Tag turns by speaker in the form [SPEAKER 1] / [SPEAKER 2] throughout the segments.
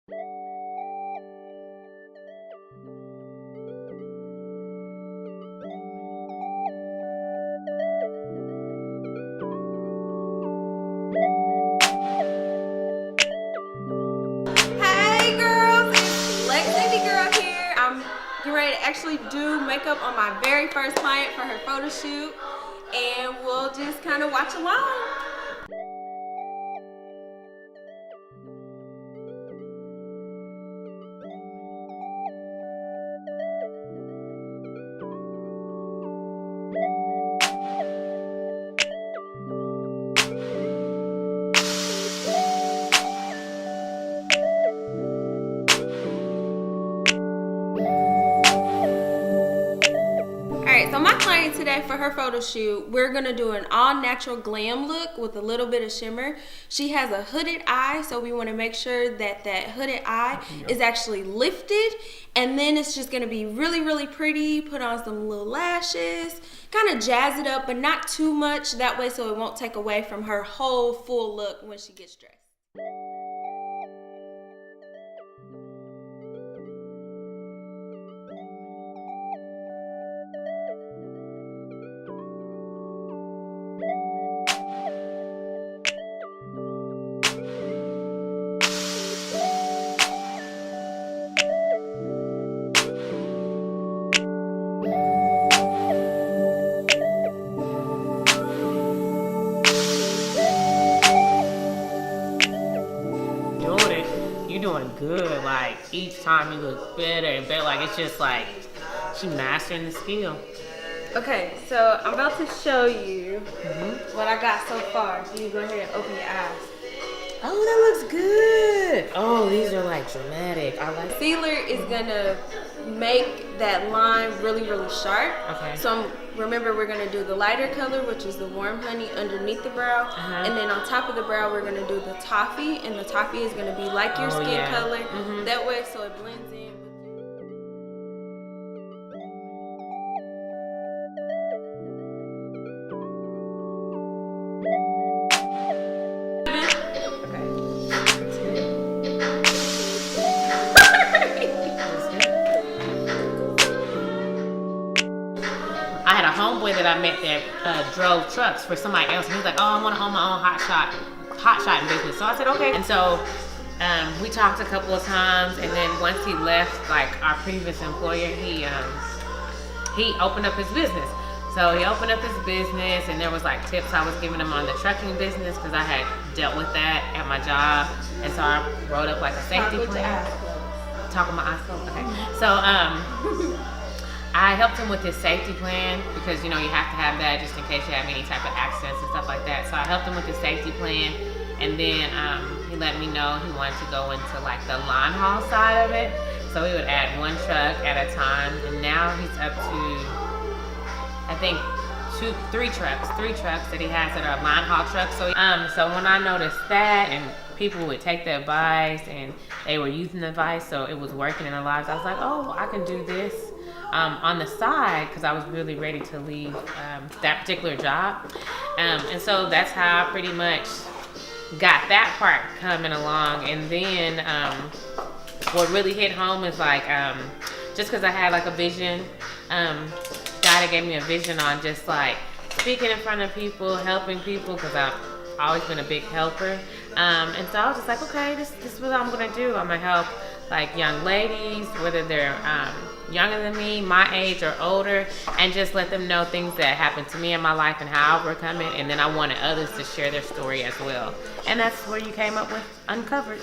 [SPEAKER 1] Ready to actually do makeup on my very first client for her photo shoot, and we'll just kind of watch along. So my client today for her photo shoot, we're gonna do an all natural glam look with a little bit of shimmer. She has a hooded eye, so we wanna make sure that that hooded eye is actually lifted, and then it's just gonna be really, really pretty. Put on some little lashes, kind of jazz it up, but not too much, that way so it won't take away from her whole full look when she gets dressed.
[SPEAKER 2] Doing good. Like each time you look better and better. Like it's just like she mastering the skill.
[SPEAKER 1] Okay, so I'm about to show you what I got so far. So you go ahead and open your eyes.
[SPEAKER 2] Oh, that looks good. Oh, these are like dramatic. I like.
[SPEAKER 1] Concealer is gonna make that line really, really sharp.
[SPEAKER 2] Okay.
[SPEAKER 1] So remember, we're gonna do the lighter color, which is the warm honey, underneath the brow, and then on top of the brow, we're gonna do the toffee, and the toffee is gonna be like your skin color. That way, so it blends in.
[SPEAKER 2] Homeboy that I met that drove trucks for somebody else, and he was like, "Oh, I want to own my own hot shotting business." So I said, "Okay." And so we talked a couple of times, and then once he left, like our previous employer, he opened up his business. So he opened up his business, and there was like tips I was giving him on the trucking business because I had dealt with that at my job, and so I wrote up like a safety plan. Talk with my eyes closed. Okay. So I helped him with his safety plan because, you know, you have to have that just in case you have any type of accidents and stuff like that. So I helped him with his safety plan, and then he let me know he wanted to go into like the line haul side of it. So he would add one truck at a time, and now he's up to, I think, three trucks that he has that are line haul trucks. So when I noticed that, and people would take the advice and they were using the advice, so it was working in their lives, I was like, oh, I can do this on the side, because I was really ready to leave that particular job. And so that's how I pretty much got that part coming along. And then what really hit home is like, just because I had like a vision, God had gave me a vision on just like speaking in front of people, helping people, because I've always been a big helper. And so I was just like, okay, this is what I'm gonna do. I'm gonna help like young ladies, whether they're younger than me, my age, or older, and just let them know things that happened to me in my life and how I overcome it. And then I wanted others to share their story as well. And that's where you came up with Uncovered.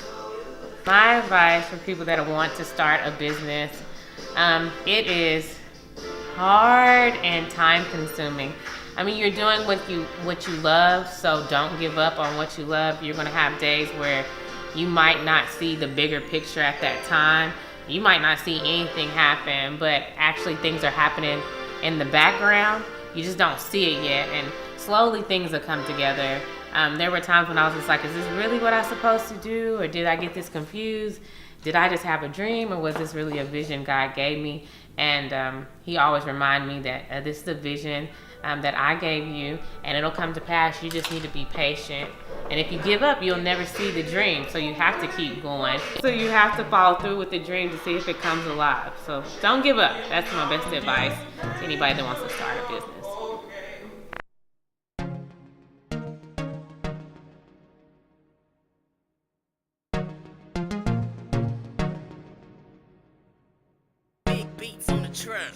[SPEAKER 2] My advice for people that want to start a business, it is hard and time consuming. I mean, you're doing what you love, so don't give up on what you love. You're gonna have days where you might not see the bigger picture at that time. You might not see anything happen, but actually things are happening in the background. You just don't see it yet, and slowly things will come together. There were times when I was just like, is this really what I'm supposed to do? Or did I get this confused? Did I just have a dream, or was this really a vision God gave me? And he always reminded me that this is a vision that I gave you, and it'll come to pass. You just need to be patient. And if you give up, you'll never see the dream. So you have to keep going. So you have to follow through with the dream to see if it comes alive. So don't give up. That's my best advice to anybody that wants to start a business.
[SPEAKER 3] Big beats on the track.